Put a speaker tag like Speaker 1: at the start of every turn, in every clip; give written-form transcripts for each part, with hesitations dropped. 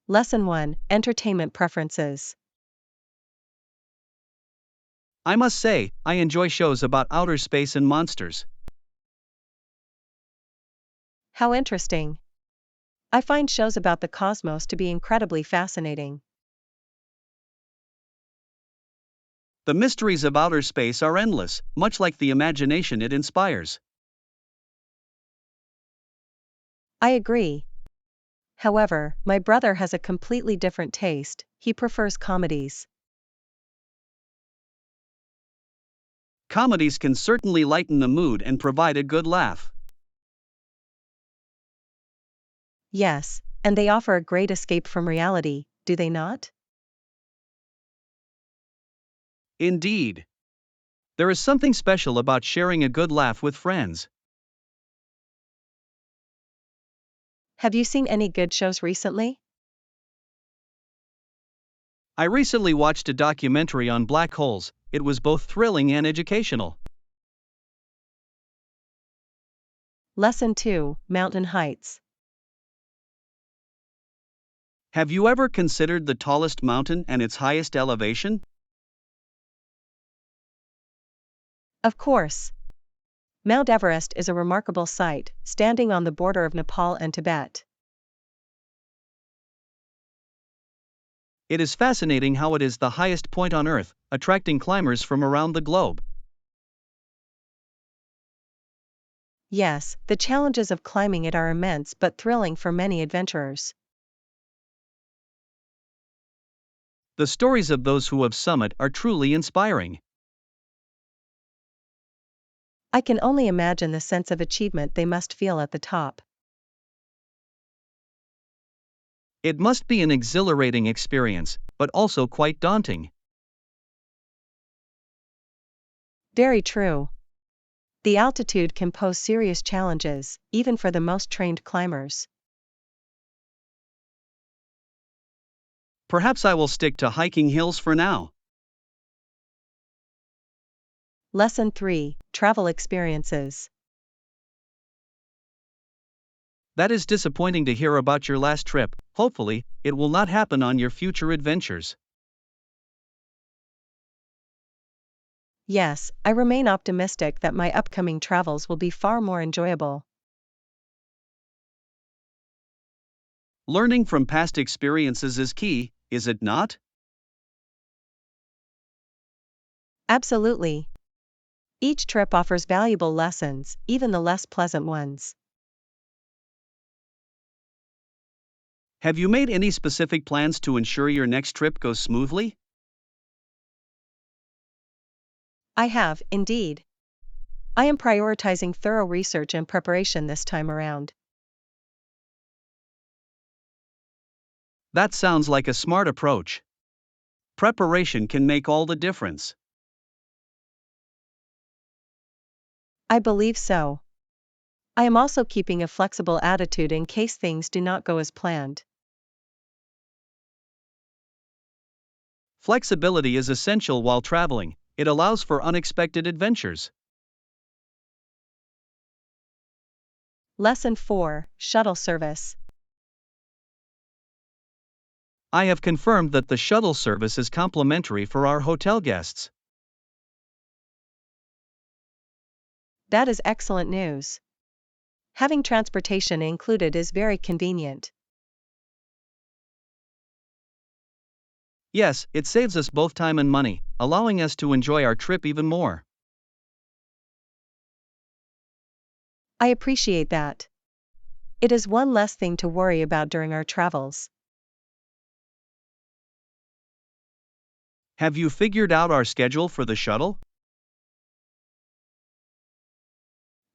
Speaker 1: Lesson 1: Entertainment Preferences.
Speaker 2: I must say, I enjoy shows about outer space and monsters.
Speaker 1: How interesting. I find shows about the cosmos to be incredibly fascinating.
Speaker 2: The mysteries of outer space are endless, much like the imagination it inspires.
Speaker 1: I agree. However, my brother has a completely different taste. He prefers comedies.
Speaker 2: Comedies can certainly lighten the mood and provide a good laugh.
Speaker 1: Yes, and they offer a great escape from reality, do they not?
Speaker 2: Indeed. There is something special about sharing a good laugh with friends.
Speaker 1: Have you seen any good shows recently?
Speaker 2: I recently watched a documentary on black holes. It was both thrilling and educational.
Speaker 1: Lesson 2: Mountain Heights.
Speaker 2: Have you ever considered the tallest mountain and its highest elevation?
Speaker 1: Of course. Mount Everest is a remarkable sight, standing on the border of Nepal and Tibet.
Speaker 2: It is fascinating how it is the highest point on Earth, attracting climbers from around the globe.
Speaker 1: Yes, the challenges of climbing it are immense but thrilling for many adventurers.
Speaker 2: The stories of those who have summited are truly inspiring.
Speaker 1: I can only imagine the sense of achievement they must feel at the top.
Speaker 2: It must be an exhilarating experience, but also quite daunting.
Speaker 1: Very true. The altitude can pose serious challenges, even for the most trained climbers.
Speaker 2: Perhaps I will stick to hiking hills for now.
Speaker 1: Lesson 3: Travel Experiences.
Speaker 2: That is disappointing to hear about your last trip. Hopefully, it will not happen on your future adventures.
Speaker 1: Yes, I remain optimistic that my upcoming travels will be far more enjoyable.
Speaker 2: Learning from past experiences is key, is it not?
Speaker 1: Absolutely. Each trip offers valuable lessons, even the less pleasant ones.
Speaker 2: Have you made any specific plans to ensure your next trip goes smoothly?
Speaker 1: I have, indeed. I am prioritizing thorough research and preparation this time around.
Speaker 2: That sounds like a smart approach. Preparation can make all the difference.
Speaker 1: I believe so. I am also keeping a flexible attitude in case things do not go as planned.
Speaker 2: Flexibility is essential while traveling, it allows for unexpected adventures.
Speaker 1: Lesson 4: Shuttle Service.
Speaker 2: I have confirmed that the shuttle service is complimentary for our hotel guests.
Speaker 1: That is excellent news. Having transportation included is very convenient.
Speaker 2: Yes, it saves us both time and money, allowing us to enjoy our trip even more.
Speaker 1: I appreciate that. It is one less thing to worry about during our travels.
Speaker 2: Have you figured out our schedule for the shuttle?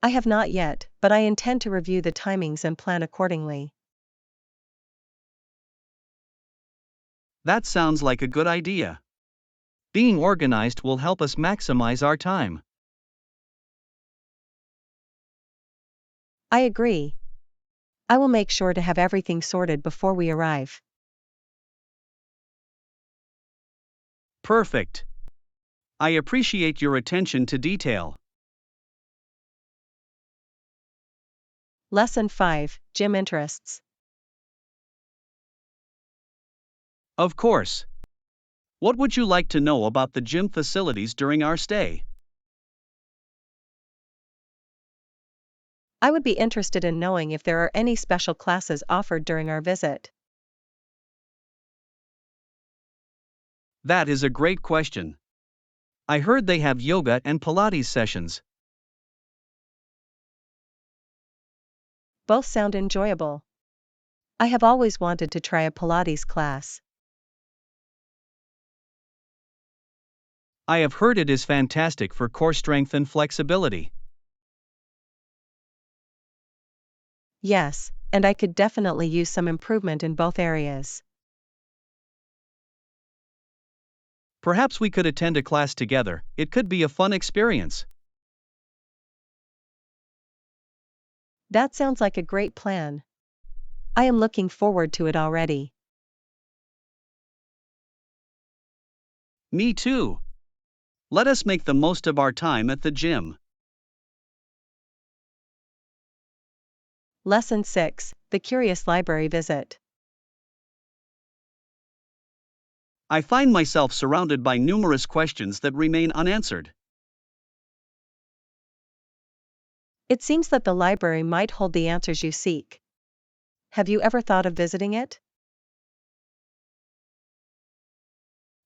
Speaker 1: I have not yet, but I intend to review the timings and plan accordingly.
Speaker 2: That sounds like a good idea. Being organized will help us maximize our time.
Speaker 1: I agree. I will make sure to have everything sorted before we arrive.
Speaker 2: Perfect. I appreciate your attention to detail.
Speaker 1: Lesson 5: Gym Interests.
Speaker 2: Of course. What would you like to know about the gym facilities during our stay?
Speaker 1: I would be interested in knowing if there are any special classes offered during our visit.
Speaker 2: That is a great question. I heard they have yoga and Pilates sessions.
Speaker 1: Both sound enjoyable. I have always wanted to try a Pilates class.
Speaker 2: I have heard it is fantastic for core strength and flexibility.
Speaker 1: Yes, and I could definitely use some improvement in both areas.
Speaker 2: Perhaps we could attend a class together, it could be a fun experience.
Speaker 1: That sounds like a great plan. I am looking forward to it already.
Speaker 2: Me too. Let us make the most of our time at the gym.
Speaker 1: Lesson 6, The Curious Library Visit.
Speaker 2: I find myself surrounded by numerous questions that remain unanswered.
Speaker 1: It seems that the library might hold the answers you seek. Have you ever thought of visiting it?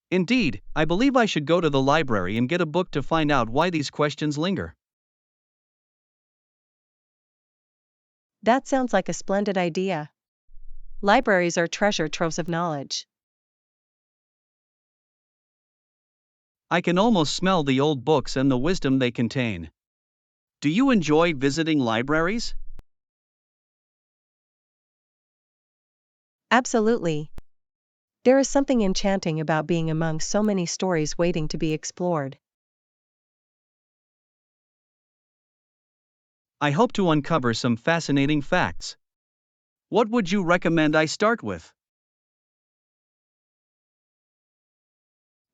Speaker 2: Indeed, I believe I should go to the library and get a book to find out why these questions linger.
Speaker 1: That sounds like a splendid idea. Libraries are treasure troves of knowledge.
Speaker 2: I can almost smell the old books and the wisdom they contain. Do you enjoy visiting libraries?
Speaker 1: Absolutely. There is something enchanting about being among so many stories waiting to be explored.
Speaker 2: I hope to uncover some fascinating facts. What would you recommend I start with?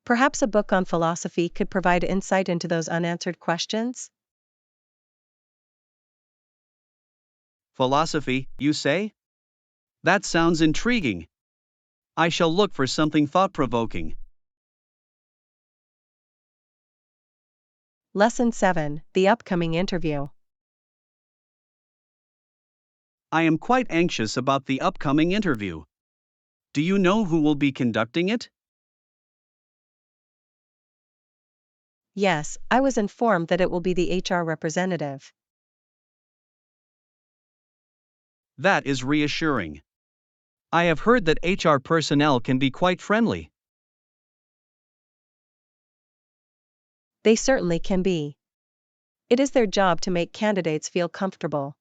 Speaker 1: Perhaps a book on philosophy could provide insight into those unanswered questions?
Speaker 2: Philosophy, you say? That sounds intriguing. I shall look for something thought-provoking.
Speaker 1: Lesson 7, The Upcoming Interview.
Speaker 2: I am quite anxious about the upcoming interview. Do you know who will be conducting it?
Speaker 1: Yes, I was informed that it will be the HR representative.
Speaker 2: That is reassuring. I have heard that HR personnel can be quite friendly.
Speaker 1: They certainly can be. It is their job to make candidates feel comfortable.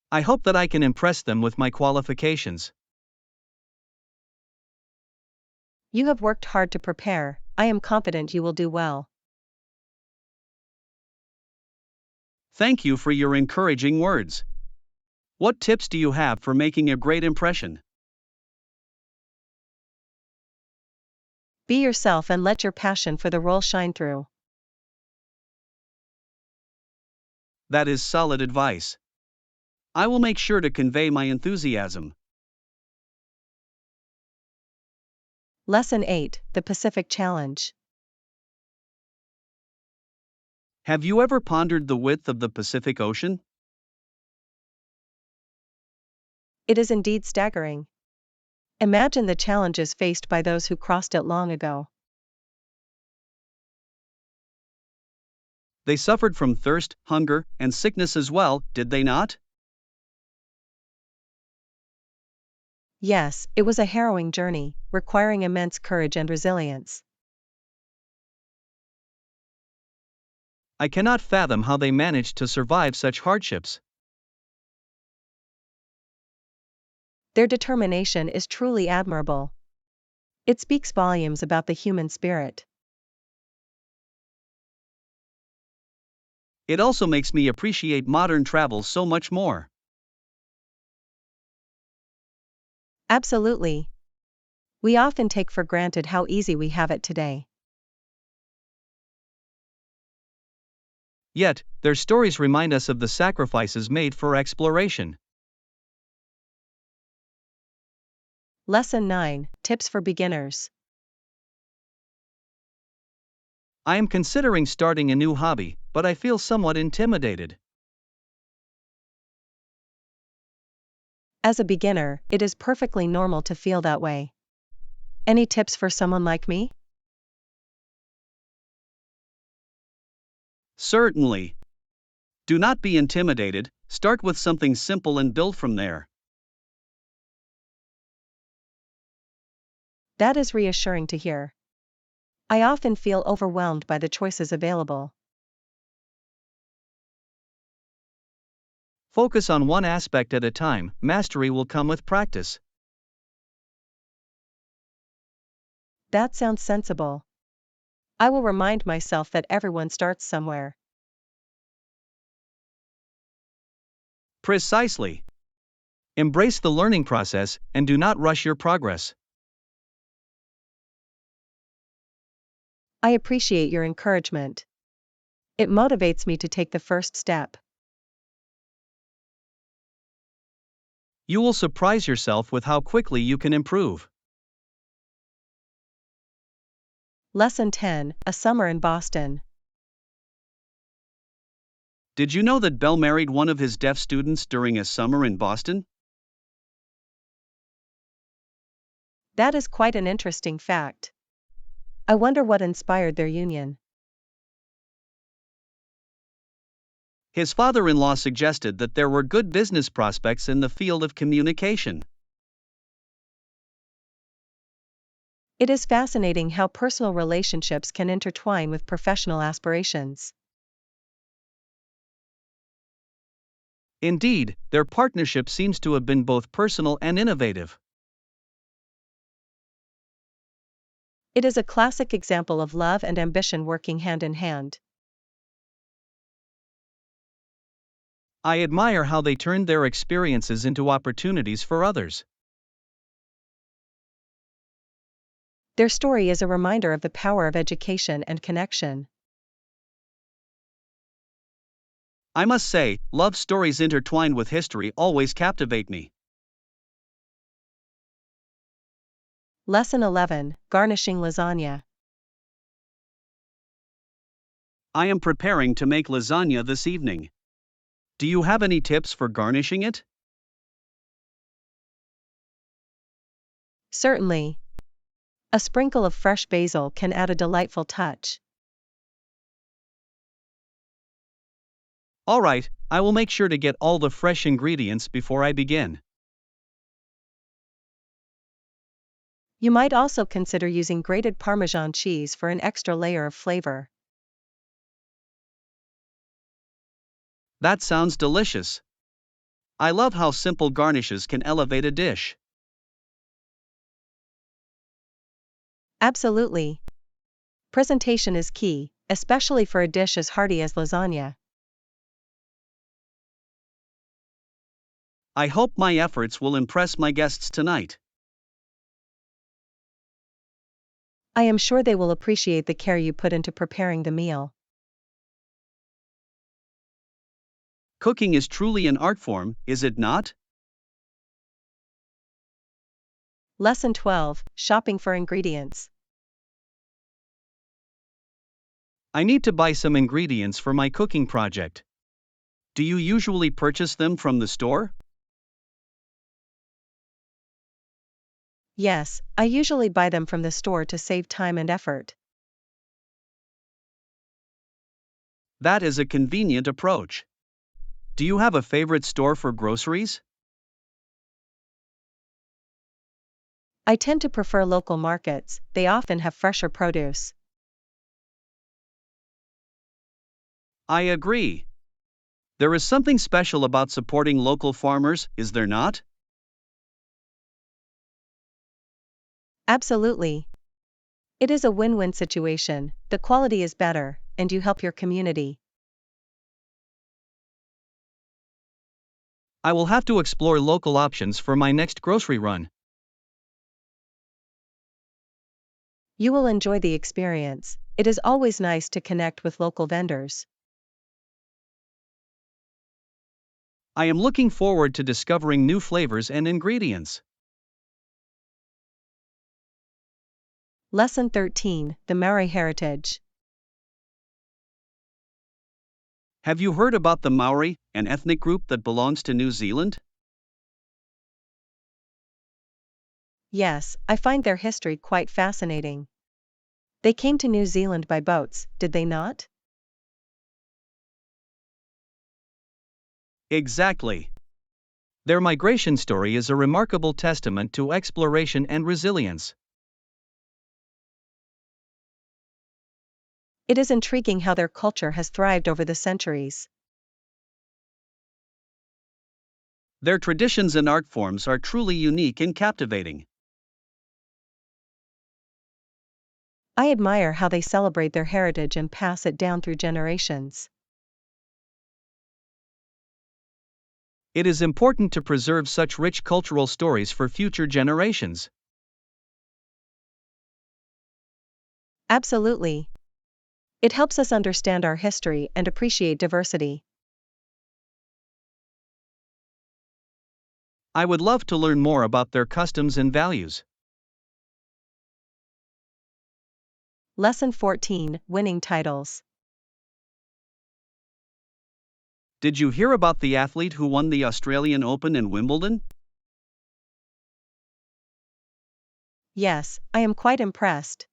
Speaker 2: I hope that I can impress them with my qualifications.
Speaker 1: You have worked hard to prepare, I am confident you will do well.
Speaker 2: Thank you for your encouraging words. What tips do you have for making a great impression?
Speaker 1: Be yourself and let your passion for the role shine through.
Speaker 2: That is solid advice. I will make sure to convey my enthusiasm.
Speaker 1: Lesson 8, The Pacific Challenge.
Speaker 2: Have you ever pondered the width of the Pacific Ocean?
Speaker 1: It is indeed staggering. Imagine the challenges faced by those who crossed it long ago.
Speaker 2: They suffered from thirst, hunger, and sickness as well, did they not?
Speaker 1: Yes, it was a harrowing journey, requiring immense courage and resilience.
Speaker 2: I cannot fathom how they managed to survive such hardships.
Speaker 1: Their determination is truly admirable. It speaks volumes about the human spirit.
Speaker 2: It also makes me appreciate modern travel so much more.
Speaker 1: Absolutely. We often take for granted how easy we have it today.
Speaker 2: Yet, their stories remind us of the sacrifices made for exploration.
Speaker 1: Lesson 9, Tips for Beginners.
Speaker 2: I am considering starting a new hobby, but I feel somewhat intimidated.
Speaker 1: As a beginner, it is perfectly normal to feel that way. Any tips for someone like me?
Speaker 2: Certainly. Do not be intimidated, start with something simple and build from there.
Speaker 1: That is reassuring to hear. I often feel overwhelmed by the choices available.
Speaker 2: Focus on one aspect at a time, mastery will come with practice.
Speaker 1: That sounds sensible. I will remind myself that everyone starts somewhere.
Speaker 2: Precisely. Embrace the learning process and do not rush your progress.
Speaker 1: I appreciate your encouragement. It motivates me to take the first step.
Speaker 2: You will surprise yourself with how quickly you can improve.
Speaker 1: Lesson 10, A Summer in Boston.
Speaker 2: Did you know that Bell married one of his deaf students during a summer in Boston?
Speaker 1: That is quite an interesting fact. I wonder what inspired their union.
Speaker 2: His father-in-law suggested that there were good business prospects in the field of communication.
Speaker 1: It is fascinating how personal relationships can intertwine with professional aspirations.
Speaker 2: Indeed, their partnership seems to have been both personal and innovative.
Speaker 1: It is a classic example of love and ambition working hand in hand.
Speaker 2: I admire how they turned their experiences into opportunities for others.
Speaker 1: Their story is a reminder of the power of education and connection.
Speaker 2: I must say, love stories intertwined with history always captivate me.
Speaker 1: Lesson 11, Garnishing Lasagna.
Speaker 2: I am preparing to make lasagna this evening. Do you have any tips for garnishing it?
Speaker 1: Certainly. A sprinkle of fresh basil can add a delightful touch.
Speaker 2: Alright, I will make sure to get all the fresh ingredients before I begin.
Speaker 1: You might also consider using grated Parmesan cheese for an extra layer of flavor.
Speaker 2: That sounds delicious. I love how simple garnishes can elevate a dish.
Speaker 1: Absolutely. Presentation is key, especially for a dish as hearty as lasagna.
Speaker 2: I hope my efforts will impress my guests tonight.
Speaker 1: I am sure they will appreciate the care you put into preparing the meal.
Speaker 2: Cooking is truly an art form, is it not?
Speaker 1: Lesson 12, Shopping for Ingredients.
Speaker 2: I need to buy some ingredients for my cooking project. Do you usually purchase them from the store?
Speaker 1: Yes, I usually buy them from the store to save time and effort.
Speaker 2: That is a convenient approach. Do you have a favorite store for groceries?
Speaker 1: I tend to prefer local markets, they often have fresher produce.
Speaker 2: I agree. There is something special about supporting local farmers, is there not?
Speaker 1: Absolutely. It is a win-win situation, the quality is better, and you help your community.
Speaker 2: I will have to explore local options for my next grocery run.
Speaker 1: You will enjoy the experience. It is always nice to connect with local vendors.
Speaker 2: I am looking forward to discovering new flavors and ingredients.
Speaker 1: Lesson 13, the Maori Heritage.
Speaker 2: Have you heard about the Maori, an ethnic group that belongs to New Zealand?
Speaker 1: Yes, I find their history quite fascinating. They came to New Zealand by boats, did they not?
Speaker 2: Exactly. Their migration story is a remarkable testament to exploration and resilience.
Speaker 1: It is intriguing how their culture has thrived over the centuries.
Speaker 2: Their traditions and art forms are truly unique and captivating.
Speaker 1: I admire how they celebrate their heritage and pass it down through generations.
Speaker 2: It is important to preserve such rich cultural stories for future generations.
Speaker 1: Absolutely. It helps us understand our history and appreciate diversity.
Speaker 2: I would love to learn more about their customs and values.
Speaker 1: Lesson 14, winning titles.
Speaker 2: Did you hear about the athlete who won the Australian Open and Wimbledon?
Speaker 1: Yes, I am quite impressed.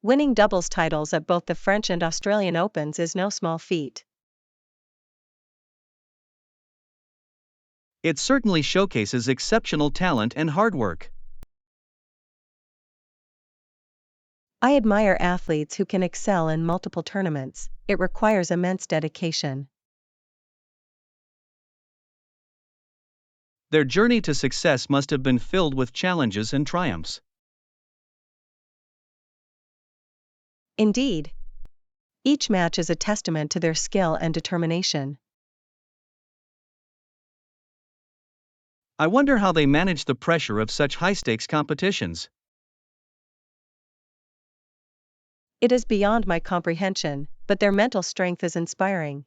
Speaker 1: Winning doubles titles at both the French and Australian Opens is no small feat.
Speaker 2: It certainly showcases exceptional talent and hard work.
Speaker 1: I admire athletes who can excel in multiple tournaments. It requires immense dedication.
Speaker 2: Their journey to success must have been filled with challenges and triumphs.
Speaker 1: Indeed. Each match is a testament to their skill and determination.
Speaker 2: I wonder how they manage the pressure of such high-stakes competitions.
Speaker 1: It is beyond my comprehension, but their mental strength is inspiring.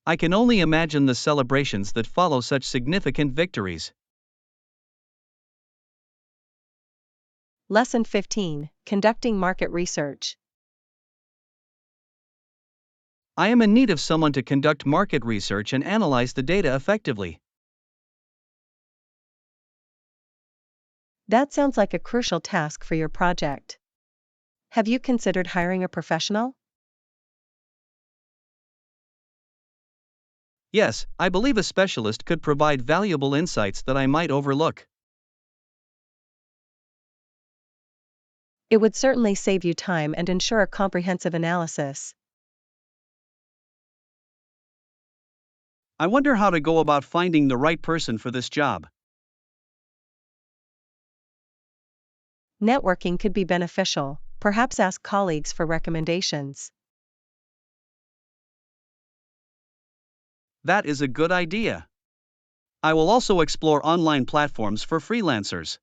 Speaker 2: I can only imagine the celebrations that follow such significant victories.
Speaker 1: Lesson 15, conducting market research.
Speaker 2: I am in need of someone to conduct market research and analyze the data effectively.
Speaker 1: That sounds like a crucial task for your project. Have you considered hiring a professional?
Speaker 2: Yes, I believe a specialist could provide valuable insights that I might overlook.
Speaker 1: It would certainly save you time and ensure a comprehensive analysis.
Speaker 2: I wonder how to go about finding the right person for this job.
Speaker 1: Networking could be beneficial, perhaps ask colleagues for recommendations.
Speaker 2: That is a good idea. I will also explore online platforms for freelancers.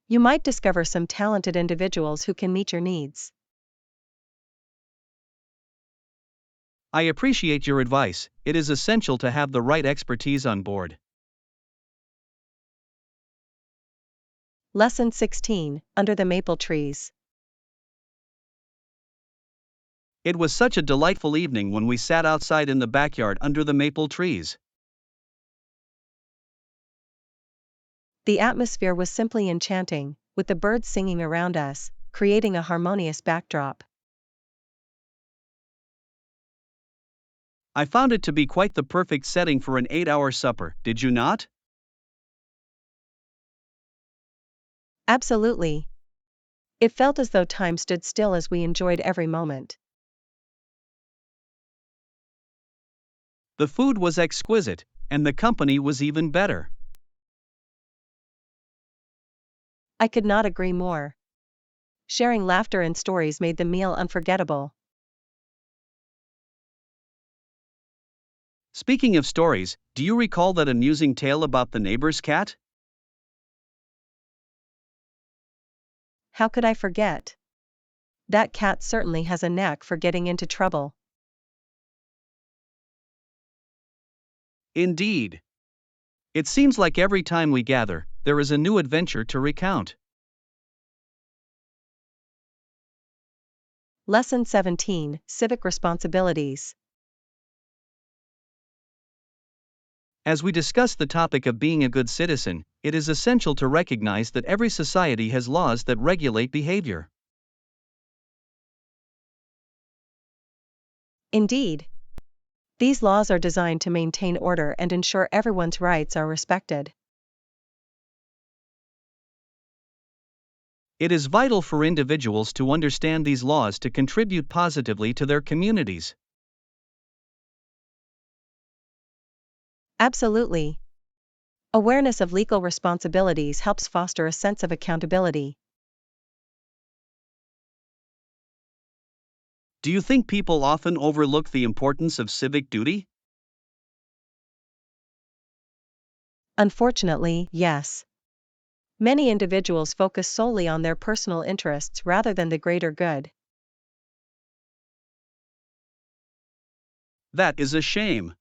Speaker 1: You might discover some talented individuals who can meet your needs.
Speaker 2: I appreciate your advice. It is essential to have the right expertise on board.
Speaker 1: Lesson 16, under the maple trees.
Speaker 2: It was such a delightful evening when we sat outside in the backyard under the maple trees.
Speaker 1: The atmosphere was simply enchanting, with the birds singing around us, creating a harmonious backdrop.
Speaker 2: I found it to be quite the perfect setting for an 8-hour supper, did you not?
Speaker 1: Absolutely. It felt as though time stood still as we enjoyed every moment.
Speaker 2: The food was exquisite, and the company was even better.
Speaker 1: I could not agree more. Sharing laughter and stories made the meal unforgettable.
Speaker 2: Speaking of stories, do you recall that amusing tale about the neighbor's cat?
Speaker 1: How could I forget? That cat certainly has a knack for getting into trouble.
Speaker 2: Indeed. It seems like every time we gather, there is a new adventure to recount.
Speaker 1: Lesson 17, Civic Responsibilities.
Speaker 2: As we discuss the topic of being a good citizen, it is essential to recognize that every society has laws that regulate behavior.
Speaker 1: Indeed, these laws are designed to maintain order and ensure everyone's rights are respected.
Speaker 2: It is vital for individuals to understand these laws to contribute positively to their communities.
Speaker 1: Absolutely. Awareness of legal responsibilities helps foster a sense of accountability.
Speaker 2: Do you think people often overlook the importance of civic duty?
Speaker 1: Unfortunately, yes. Many individuals focus solely on their personal interests rather than the greater good.
Speaker 2: That is a shame.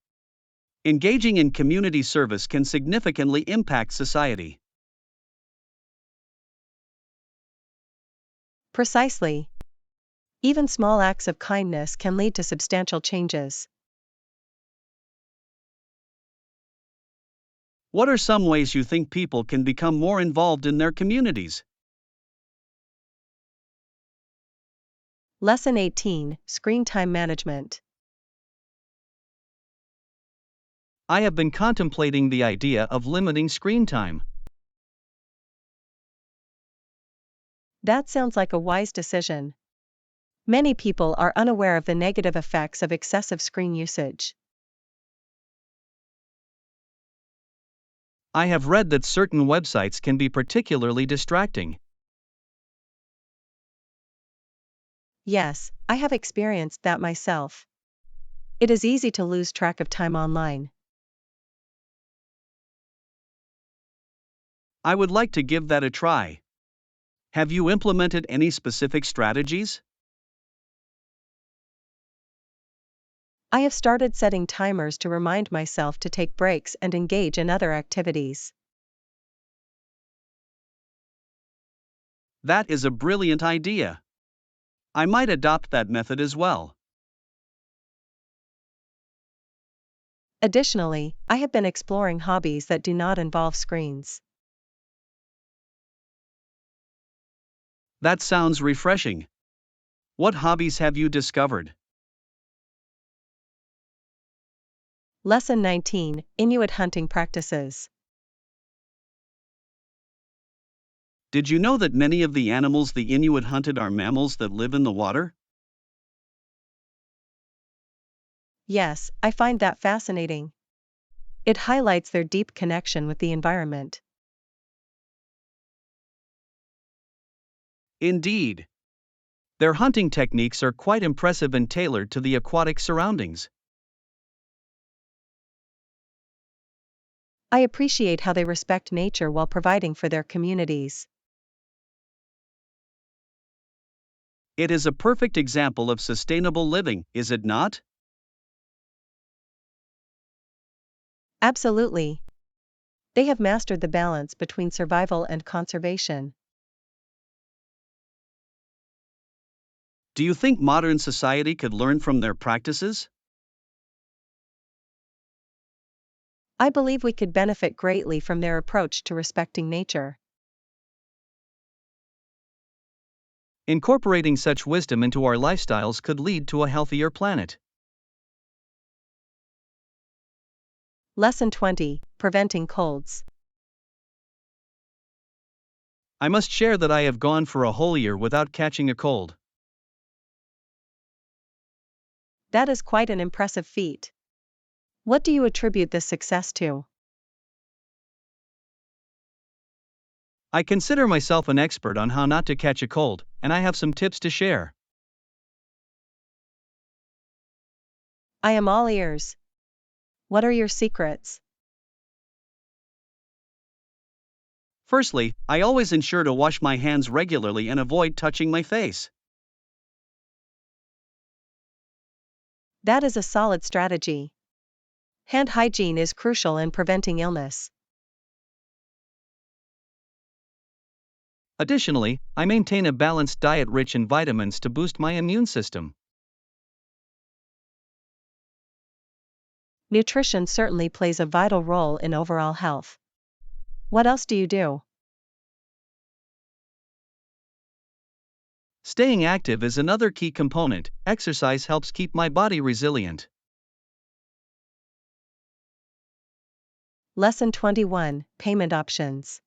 Speaker 2: Engaging in community service can significantly impact society.
Speaker 1: Precisely. Even small acts of kindness can lead to substantial changes.
Speaker 2: What are some ways you think people can become more involved in their communities?
Speaker 1: Lesson 18, Screen Time Management.
Speaker 2: I have been contemplating the idea of limiting screen time.
Speaker 1: That sounds like a wise decision. Many people are unaware of the negative effects of excessive screen usage.
Speaker 2: I have read that certain websites can be particularly distracting.
Speaker 1: Yes, I have experienced that myself. It is easy to lose track of time online.
Speaker 2: I would like to give that a try. Have you implemented any specific strategies?
Speaker 1: I have started setting timers to remind myself to take breaks and engage in other activities.
Speaker 2: That is a brilliant idea. I might adopt that method as well.
Speaker 1: Additionally, I have been exploring hobbies that do not involve screens.
Speaker 2: That sounds refreshing. What hobbies have you discovered?
Speaker 1: Lesson 19, Inuit Hunting Practices.
Speaker 2: Did you know that many of the animals the Inuit hunted are mammals that live in the water?
Speaker 1: Yes, I find that fascinating. It highlights their deep connection with the environment.
Speaker 2: Indeed. Their hunting techniques are quite impressive and tailored to the aquatic surroundings.
Speaker 1: I appreciate how they respect nature while providing for their communities.
Speaker 2: It is a perfect example of sustainable living, is it not?
Speaker 1: Absolutely. They have mastered the balance between survival and conservation.
Speaker 2: Do you think modern society could learn from their practices?
Speaker 1: I believe we could benefit greatly from their approach to respecting nature.
Speaker 2: Incorporating such wisdom into our lifestyles could lead to a healthier planet.
Speaker 1: Lesson 20, Preventing Colds.
Speaker 2: I must share that I have gone for a whole year without catching a cold.
Speaker 1: That is quite an impressive feat. What do you attribute this success to?
Speaker 2: I consider myself an expert on how not to catch a cold, and I have some tips to share.
Speaker 1: I am all ears. What are your secrets?
Speaker 2: Firstly, I always ensure to wash my hands regularly and avoid touching my face.
Speaker 1: That is a solid strategy. Hand hygiene is crucial in preventing illness.
Speaker 2: Additionally, I maintain a balanced diet rich in vitamins to boost my immune system.
Speaker 1: Nutrition certainly plays a vital role in overall health. What else do you do?
Speaker 2: Staying active is another key component. Exercise helps keep my body resilient.
Speaker 1: Lesson 21, Payment Options.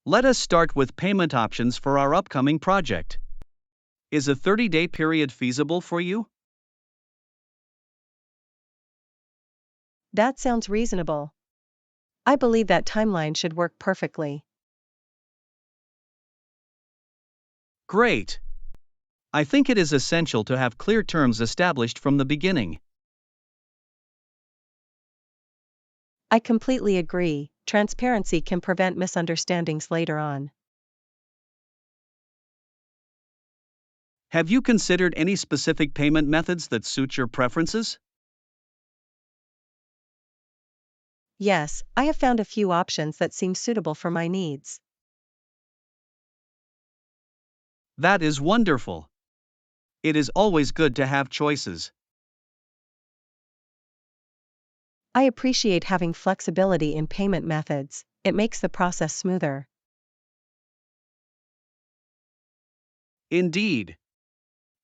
Speaker 2: Let us start with payment options for our upcoming project. Is a 30-day period feasible for you?
Speaker 1: That sounds reasonable. I believe that timeline should work perfectly.
Speaker 2: Great! I think it is essential to have clear terms established from the beginning.
Speaker 1: I completely agree. Transparency can prevent misunderstandings later on.
Speaker 2: Have you considered any specific payment methods that suit your preferences?
Speaker 1: Yes, I have found a few options that seem suitable for my needs.
Speaker 2: That is wonderful. It is always good to have choices.
Speaker 1: I appreciate having flexibility in payment methods, it makes the process smoother.
Speaker 2: Indeed.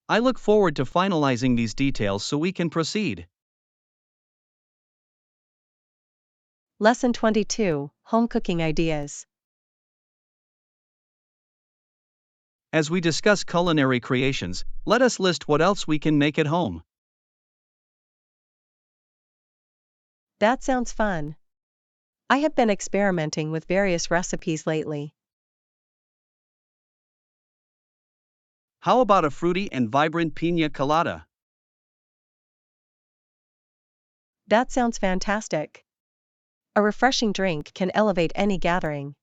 Speaker 2: I look forward to finalizing these details so we can proceed.
Speaker 1: Lesson 22, Home Cooking Ideas.
Speaker 2: As we discuss culinary creations, let us list what else we can make at home.
Speaker 1: That sounds fun. I have been experimenting with various recipes lately.
Speaker 2: How about a fruity and vibrant piña colada?
Speaker 1: That sounds fantastic. A refreshing drink can elevate any gathering.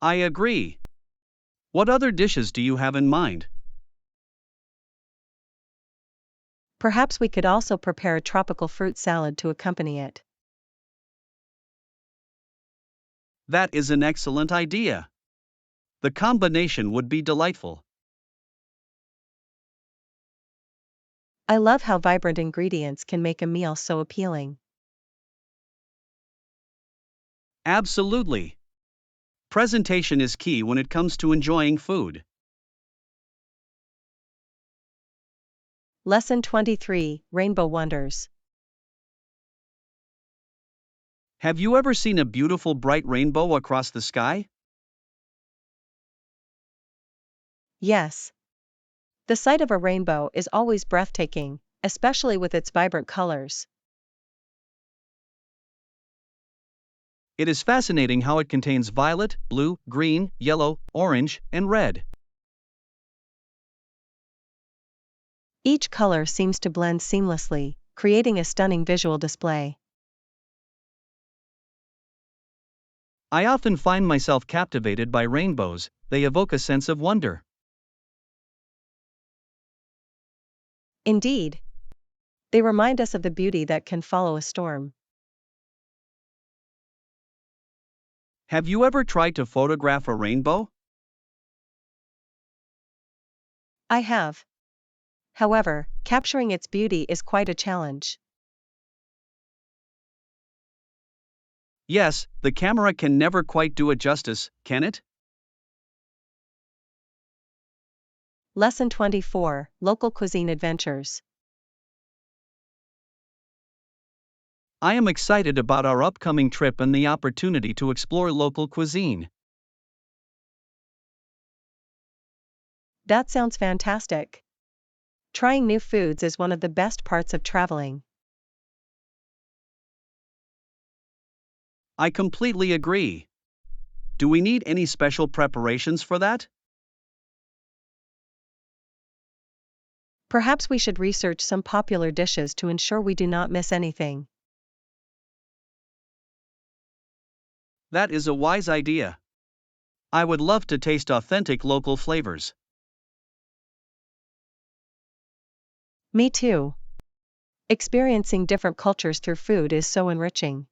Speaker 2: I agree. What other dishes do you have in mind?
Speaker 1: Perhaps we could also prepare a tropical fruit salad to accompany it.
Speaker 2: That is an excellent idea. The combination would be delightful.
Speaker 1: I love how vibrant ingredients can make a meal so appealing.
Speaker 2: Absolutely. Presentation is key when it comes to enjoying food.
Speaker 1: Lesson 23, Rainbow Wonders.
Speaker 2: Have you ever seen a beautiful bright rainbow across the sky?
Speaker 1: Yes. The sight of a rainbow is always breathtaking, especially with its vibrant colors.
Speaker 2: It is fascinating how it contains violet, blue, green, yellow, orange, and red.
Speaker 1: Each color seems to blend seamlessly, creating a stunning visual display.
Speaker 2: I often find myself captivated by rainbows, they evoke a sense of wonder.
Speaker 1: Indeed. They remind us of the beauty that can follow a storm.
Speaker 2: Have you ever tried to photograph a rainbow?
Speaker 1: I have. However, capturing its beauty is quite a challenge.
Speaker 2: Yes, the camera can never quite do it justice, can it?
Speaker 1: Lesson 24, Local Cuisine Adventures.
Speaker 2: I am excited about our upcoming trip and the opportunity to explore local cuisine.
Speaker 1: That sounds fantastic. Trying new foods is one of the best parts of traveling.
Speaker 2: I completely agree. Do we need any special preparations for that?
Speaker 1: Perhaps we should research some popular dishes to ensure we do not miss anything.
Speaker 2: That is a wise idea. I would love to taste authentic local flavors.
Speaker 1: Me too. Experiencing different cultures through food is so enriching.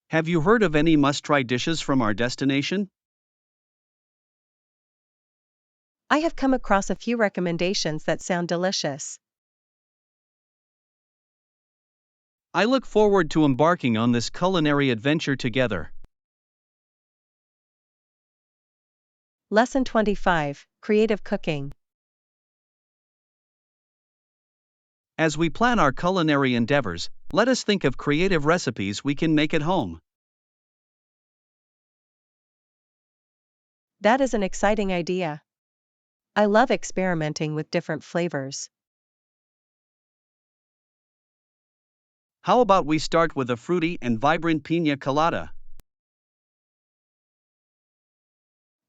Speaker 2: Have you heard of any must-try dishes from our destination?
Speaker 1: I have come across a few recommendations that sound delicious.
Speaker 2: I look forward to embarking on this culinary adventure together.
Speaker 1: Lesson 25: Creative Cooking.
Speaker 2: As we plan our culinary endeavors, let us think of creative recipes we can make at home.
Speaker 1: That is an exciting idea. I love experimenting with different flavors.
Speaker 2: How about we start with a fruity and vibrant piña colada?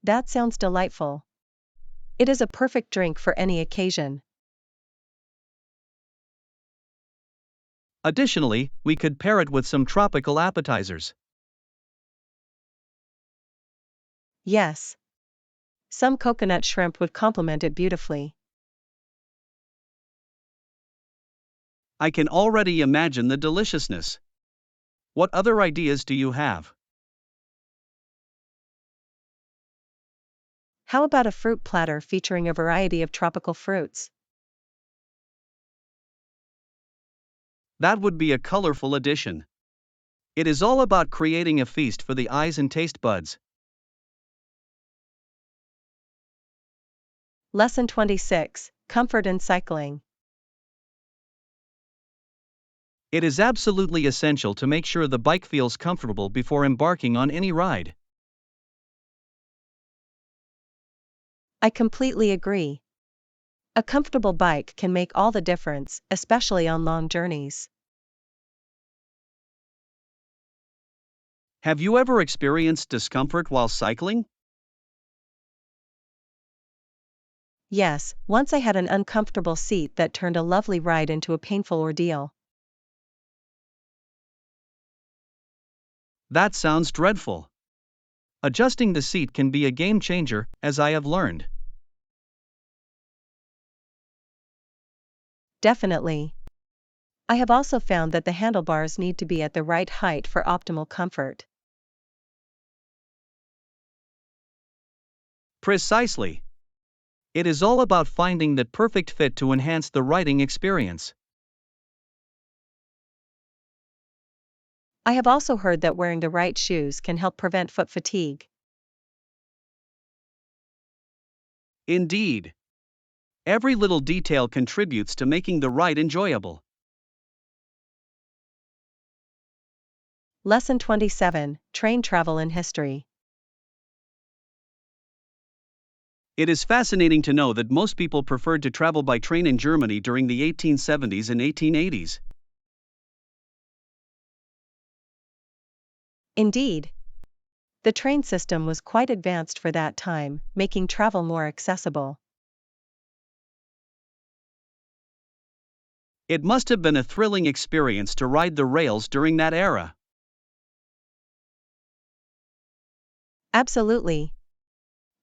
Speaker 1: That sounds delightful. It is a perfect drink for any occasion.
Speaker 2: Additionally, we could pair it with some tropical appetizers.
Speaker 1: Yes. Some coconut shrimp would complement it beautifully.
Speaker 2: I can already imagine the deliciousness. What other ideas do you have?
Speaker 1: How about a fruit platter featuring a variety of tropical fruits?
Speaker 2: That would be a colorful addition. It is all about creating a feast for the eyes and taste buds.
Speaker 1: Lesson 26: Comfort in Cycling.
Speaker 2: It is absolutely essential to make sure the bike feels comfortable before embarking on any ride.
Speaker 1: I completely agree. A comfortable bike can make all the difference, especially on long journeys.
Speaker 2: Have you ever experienced discomfort while cycling?
Speaker 1: Yes, once I had an uncomfortable seat that turned a lovely ride into a painful ordeal.
Speaker 2: That sounds dreadful. Adjusting the seat can be a game changer, as I have learned.
Speaker 1: Definitely. I have also found that the handlebars need to be at the right height for optimal comfort.
Speaker 2: Precisely. It is all about finding that perfect fit to enhance the riding experience.
Speaker 1: I have also heard that wearing the right shoes can help prevent foot fatigue.
Speaker 2: Indeed. Every little detail contributes to making the ride enjoyable.
Speaker 1: Lesson 27: Train Travel in History.
Speaker 2: It is fascinating to know that most people preferred to travel by train in Germany during the 1870s and 1880s.
Speaker 1: Indeed. The train system was quite advanced for that time, making travel more accessible.
Speaker 2: It must have been a thrilling experience to ride the rails during that era.
Speaker 1: Absolutely.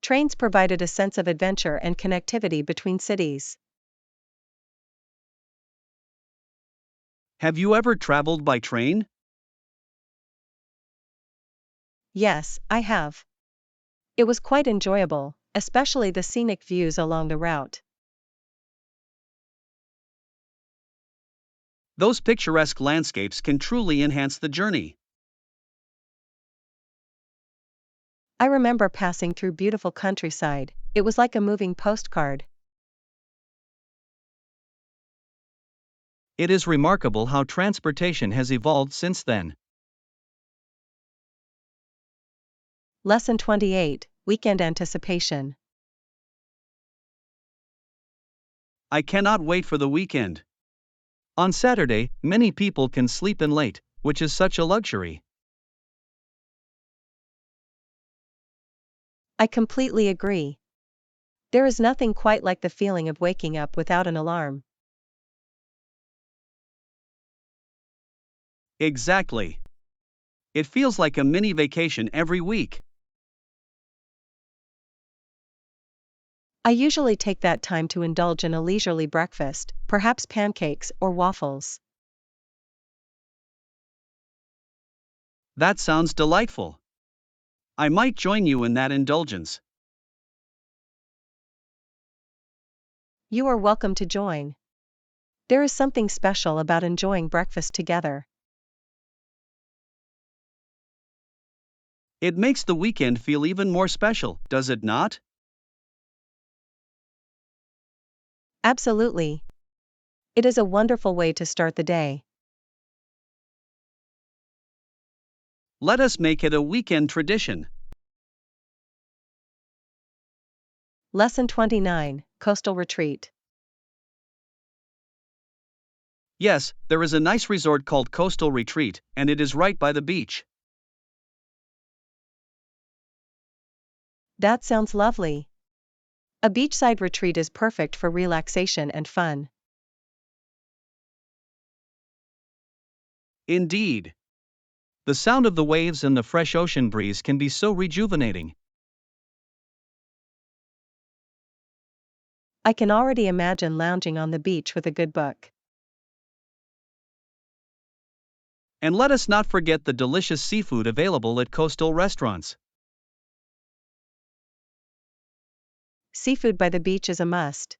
Speaker 1: Trains provided a sense of adventure and connectivity between cities.
Speaker 2: Have you ever traveled by train?
Speaker 1: Yes, I have. It was quite enjoyable, especially the scenic views along the route.
Speaker 2: Those picturesque landscapes can truly enhance the journey.
Speaker 1: I remember passing through beautiful countryside. It was like a moving postcard.
Speaker 2: It is remarkable how transportation has evolved since then.
Speaker 1: Lesson 28: Weekend Anticipation.
Speaker 2: I cannot wait for the weekend. On Saturday, many people can sleep in late, which is such a luxury.
Speaker 1: I completely agree. There is nothing quite like the feeling of waking up without an alarm.
Speaker 2: Exactly. It feels like a mini vacation every week.
Speaker 1: I usually take that time to indulge in a leisurely breakfast, perhaps pancakes or waffles.
Speaker 2: That sounds delightful. I might join you in that indulgence.
Speaker 1: You are welcome to join. There is something special about enjoying breakfast together.
Speaker 2: It makes the weekend feel even more special, does it not?
Speaker 1: Absolutely. It is a wonderful way to start the day.
Speaker 2: Let us make it a weekend tradition.
Speaker 1: Lesson 29, Coastal Retreat.
Speaker 2: Yes, there is a nice resort called Coastal Retreat, and it is right by the beach.
Speaker 1: That sounds lovely. A beachside retreat is perfect for relaxation and fun.
Speaker 2: Indeed. The sound of the waves and the fresh ocean breeze can be so rejuvenating.
Speaker 1: I can already imagine lounging on the beach with a good book.
Speaker 2: And let us not forget the delicious seafood available at coastal restaurants.
Speaker 1: Seafood by the beach is a must.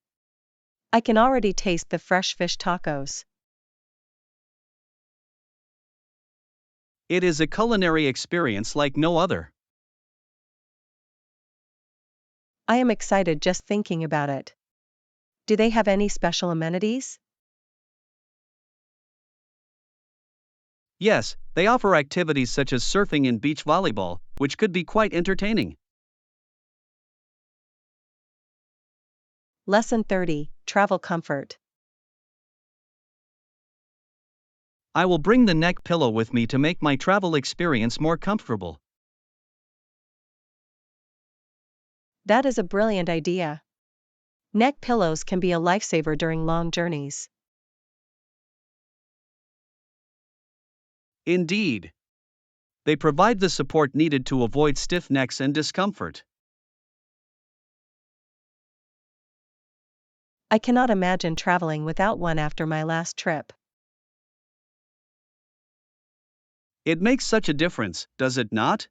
Speaker 1: I can already taste the fresh fish tacos.
Speaker 2: It is a culinary experience like no other.
Speaker 1: I am excited just thinking about it. Do they have any special amenities?
Speaker 2: Yes, they offer activities such as surfing and beach volleyball, which could be quite entertaining.
Speaker 1: Lesson 30, Travel Comfort.
Speaker 2: I will bring the neck pillow with me to make my travel experience more comfortable.
Speaker 1: That is a brilliant idea. Neck pillows can be a lifesaver during long journeys.
Speaker 2: Indeed. They provide the support needed to avoid stiff necks and discomfort.
Speaker 1: I cannot imagine traveling without one after my last trip.
Speaker 2: It makes such a difference, does it not?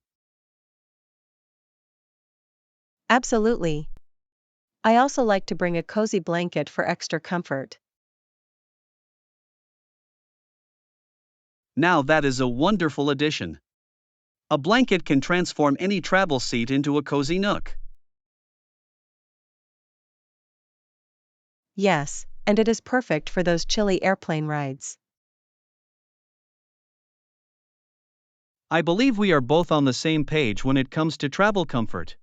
Speaker 1: Absolutely. I also like to bring a cozy blanket for extra comfort.
Speaker 2: Now that is a wonderful addition. A blanket can transform any travel seat into a cozy nook.
Speaker 1: Yes, and it is perfect for those chilly airplane rides.
Speaker 2: I believe we are both on the same page when it comes to travel comfort.